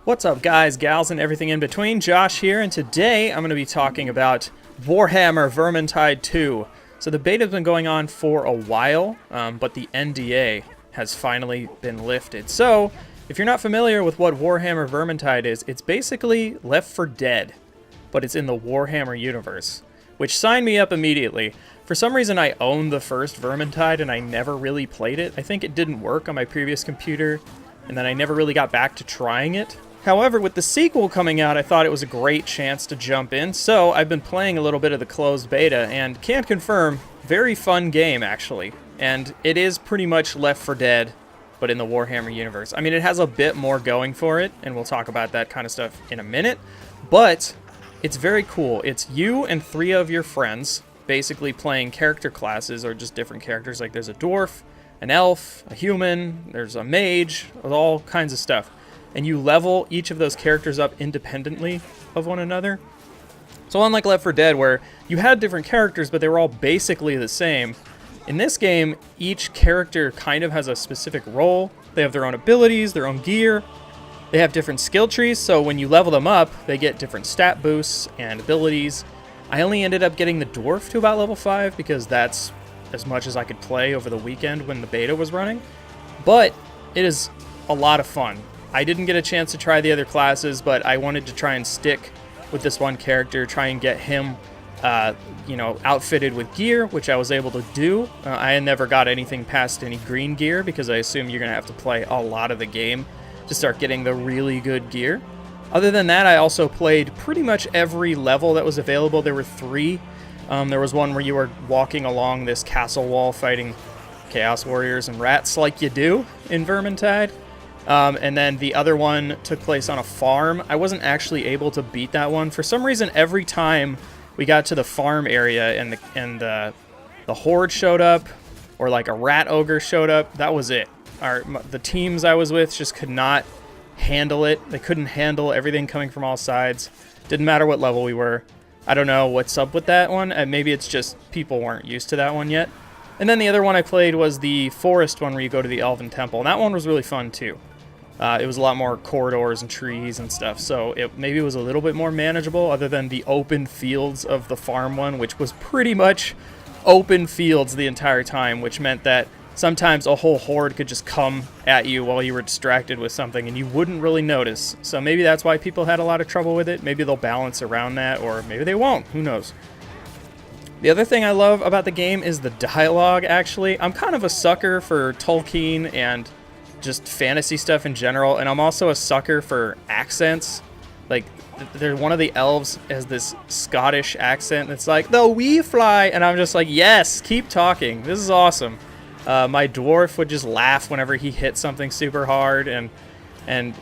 What's up, guys, gals, and everything in between? Josh here, and today I'm going to be talking about Warhammer Vermintide 2. So the beta's been going on for a while, but the NDA has finally been lifted. So, if you're not familiar with what Warhammer Vermintide is, it's basically Left 4 Dead, but it's in the Warhammer universe, which signed me up immediately. For some reason, I owned the first Vermintide, and I never really played it. I think it didn't work on my previous computer, and then I never really got back to trying it. However, with the sequel coming out, I thought it was a great chance to jump in, so I've been playing a little bit of the closed beta, and can confirm, very fun game, actually. And it is pretty much Left 4 Dead, but in the Warhammer universe. I mean, it has a bit more going for it, and we'll talk about that kind of stuff in a minute, but it's very cool. It's you and 3 of your friends, basically playing character classes, or just different characters, like there's a dwarf, an elf, a human, there's a mage, all kinds of stuff. And you level each of those characters up independently of one another. So unlike Left 4 Dead, where you had different characters, but they were all basically the same, in this game, each character kind of has a specific role. They have their own abilities, their own gear. They have different skill trees, so when you level them up, they get different stat boosts and abilities. I only ended up getting the dwarf to about level 5, because that's as much as I could play over the weekend when the beta was running. But it is a lot of fun. I didn't get a chance to try the other classes, but I wanted to try and stick with this one character, try and get him, outfitted with gear, which I was able to do. I never got anything past any green gear, because I assume you're going to have to play a lot of the game to start getting the really good gear. Other than that, I also played pretty much every level that was available. There were 3. There was one where you were walking along this castle wall fighting Chaos Warriors and rats like you do in Vermintide. And then the other one took place on a farm. I wasn't actually able to beat that one. For some reason, every time we got to the farm area and the horde showed up, or like a rat ogre showed up, that was it. The teams I was with just could not handle it. They couldn't handle everything coming from all sides. Didn't matter what level we were. I don't know what's up with that one. Maybe it's just people weren't used to that one yet. And then the other one I played was the forest one where you go to the Elven Temple. And that one was really fun too. It was a lot more corridors and trees and stuff, so maybe it was a little bit more manageable, other than the open fields of the farm one, which was pretty much open fields the entire time, which meant that sometimes a whole horde could just come at you while you were distracted with something, and you wouldn't really notice. So maybe that's why people had a lot of trouble with it. Maybe they'll balance around that, or maybe they won't. Who knows? The other thing I love about the game is the dialogue, actually. I'm kind of a sucker for Tolkien and just fantasy stuff in general, and I'm also a sucker for accents. Like, one of the elves has this Scottish accent that's like, "The wee fly," and I'm just like, yes, keep talking, this is awesome. My dwarf would just laugh whenever he hit something super hard, and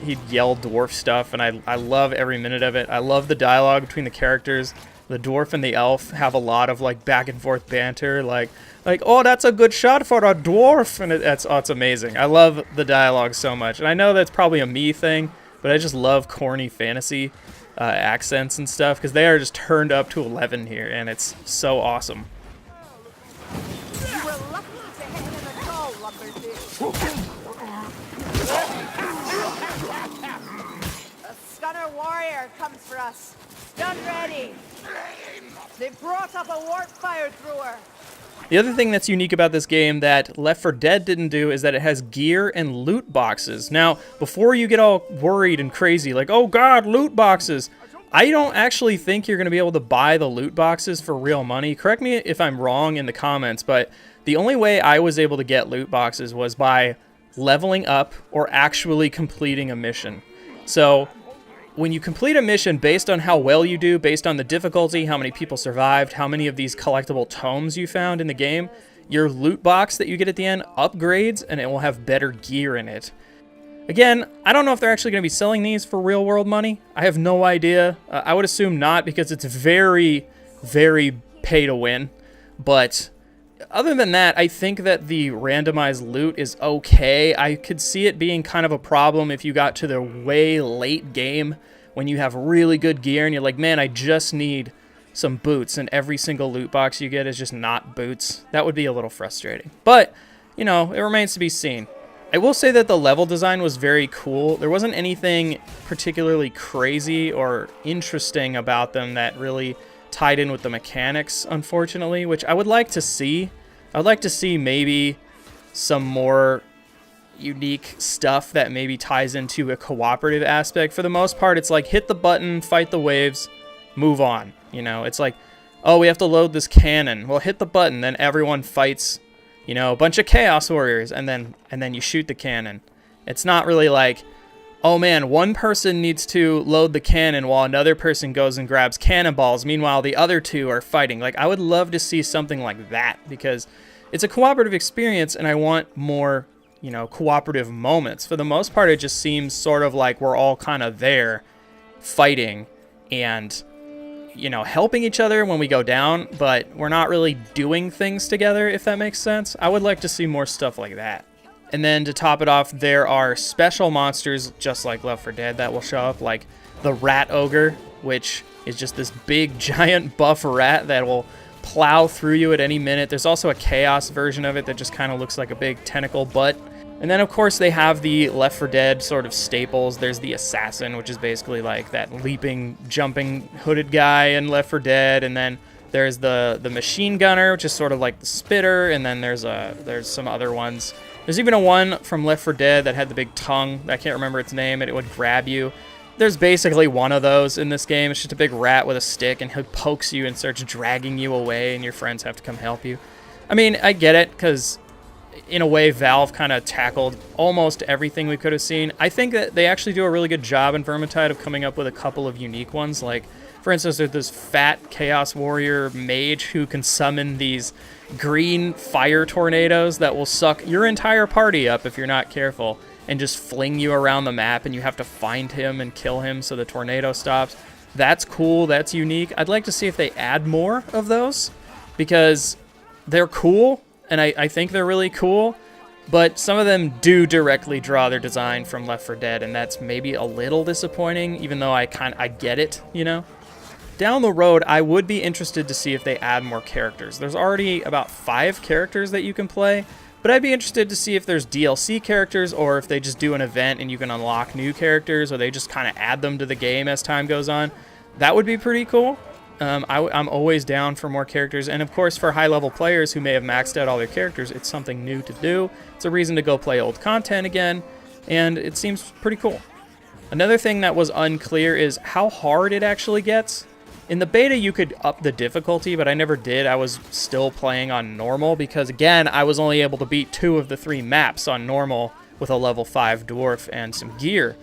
he'd yell dwarf stuff, and I love every minute of it. I love the dialogue between the characters. The dwarf and the elf have a lot of like back and forth banter, like, oh, that's a good shot for a dwarf, and it's amazing. I love the dialogue so much, and I know that's probably a me thing, but I just love corny fantasy accents and stuff, because they are just turned up to 11 here, and it's so awesome. You were lucky to hit him at all, A stunner warrior comes for us. Done ready. They brought up a warp fire thrower. The other thing that's unique about this game that Left 4 Dead didn't do is that it has gear and loot boxes. Now, before you get all worried and crazy, like, oh god, loot boxes, I don't actually think you're going to be able to buy the loot boxes for real money. Correct me if I'm wrong in the comments, but the only way I was able to get loot boxes was by leveling up or actually completing a mission. So when you complete a mission, based on how well you do, based on the difficulty, how many people survived, how many of these collectible tomes you found in the game, your loot box that you get at the end upgrades, and it will have better gear in it. Again, I don't know if they're actually going to be selling these for real world money. I have no idea. I would assume not, because it's very, very pay to win. But other than that, I think that the randomized loot is okay. I could see it being kind of a problem if you got to the way late game when you have really good gear and you're like, man, I just need some boots, and every single loot box you get is just not boots. That would be a little frustrating. But, you know, it remains to be seen. I will say that the level design was very cool. There wasn't anything particularly crazy or interesting about them that really tied in with the mechanics, unfortunately, which I would like to see. I would like to see maybe some more unique stuff that maybe ties into a cooperative aspect. For the most part, it's like hit the button, fight the waves, move on. You know, it's like, oh, we have to load this cannon. Well, hit the button, then everyone fights, you know, a bunch of Chaos Warriors, and then you shoot the cannon. It's not really like, oh man, one person needs to load the cannon while another person goes and grabs cannonballs. Meanwhile, the other two are fighting. Like, I would love to see something like that, because it's a cooperative experience, and I want more, you know, cooperative moments. For the most part, it just seems sort of like we're all kind of there fighting and, you know, helping each other when we go down, but we're not really doing things together, if that makes sense. I would like to see more stuff like that. And then to top it off, there are special monsters, just like Left 4 Dead, that will show up, like the Rat Ogre, which is just this big, giant buff rat that will plow through you at any minute. There's also a Chaos version of it that just kind of looks like a big tentacle butt. And then, of course, they have the Left 4 Dead sort of staples. There's the Assassin, which is basically like that leaping, jumping, hooded guy in Left 4 Dead. And then there's the Machine Gunner, which is sort of like the Spitter. And then there's some other ones. There's even a one from Left 4 Dead that had the big tongue. I can't remember its name, and it would grab you. There's basically one of those in this game. It's just a big rat with a stick, and he pokes you and starts dragging you away, and your friends have to come help you. I mean, I get it, because in a way, Valve kind of tackled almost everything we could have seen. I think that they actually do a really good job in Vermintide of coming up with a couple of unique ones. Like, for instance, there's this fat Chaos Warrior mage who can summon these green fire tornadoes that will suck your entire party up if you're not careful and just fling you around the map, and you have to find him and kill him so the tornado stops. That's cool. That's unique. I'd like to see if they add more of those, because they're cool, and I think they're really cool, but some of them do directly draw their design from Left 4 Dead, and that's maybe a little disappointing, even though I get it, you know? Down the road, I would be interested to see if they add more characters. There's already about 5 characters that you can play, but I'd be interested to see if there's DLC characters, or if they just do an event and you can unlock new characters, or they just kind of add them to the game as time goes on. That would be pretty cool. I'm always down for more characters, and of course for high-level players who may have maxed out all their characters, it's something new to do. It's a reason to go play old content again, and it seems pretty cool. Another thing that was unclear is how hard it actually gets. In the beta, you could up the difficulty, but I never did. I was still playing on normal because, again, I was only able to beat 2 of the 3 maps on normal with a level 5 dwarf and some gear.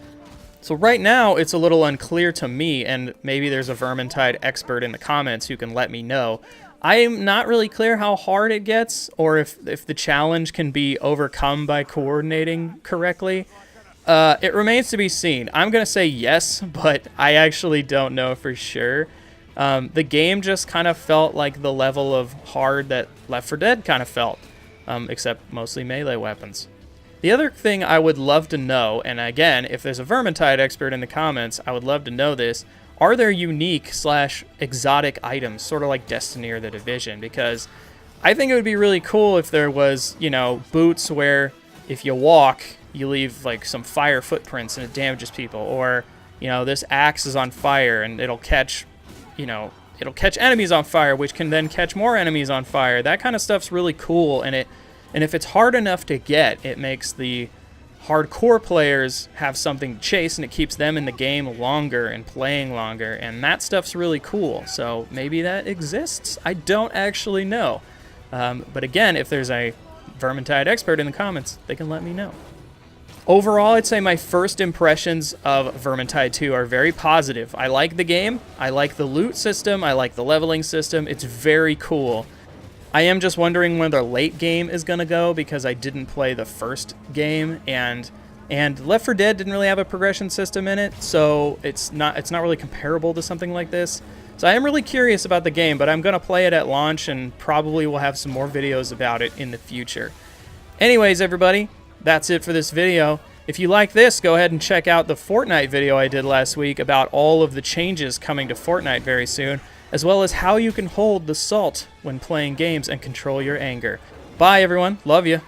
So right now, it's a little unclear to me, and maybe there's a Vermintide expert in the comments who can let me know. I'm not really clear how hard it gets, or if the challenge can be overcome by coordinating correctly. It remains to be seen. I'm going to say yes, but I actually don't know for sure. The game just kind of felt like the level of hard that Left 4 Dead kind of felt, except mostly melee weapons. The other thing I would love to know, and again, if there's a Vermintide expert in the comments, I would love to know this, are there unique / exotic items, sort of like Destiny or The Division? Because I think it would be really cool if there was, you know, boots where if you walk, you leave like some fire footprints and it damages people, or, you know, this axe is on fire and it'll catch, you know, it'll catch enemies on fire, which can then catch more enemies on fire. That kind of stuff's really cool, and if it's hard enough to get, it makes the hardcore players have something to chase, and it keeps them in the game longer and playing longer, and that stuff's really cool. So maybe that exists. I don't actually know. But again, if there's a Vermintide expert in the comments, they can let me know. Overall, I'd say my first impressions of Vermintide 2 are very positive. I like the game. I like the loot system. I like the leveling system. It's very cool. I am just wondering where the late game is going to go, because I didn't play the first game, and Left 4 Dead didn't really have a progression system in it, so it's not really comparable to something like this. So I am really curious about the game, but I'm going to play it at launch, and probably will have some more videos about it in the future. Anyways, everybody, that's it for this video. If you like this, go ahead and check out the Fortnite video I did last week about all of the changes coming to Fortnite very soon, as well as how you can hold the salt when playing games and control your anger. Bye, everyone. Love you.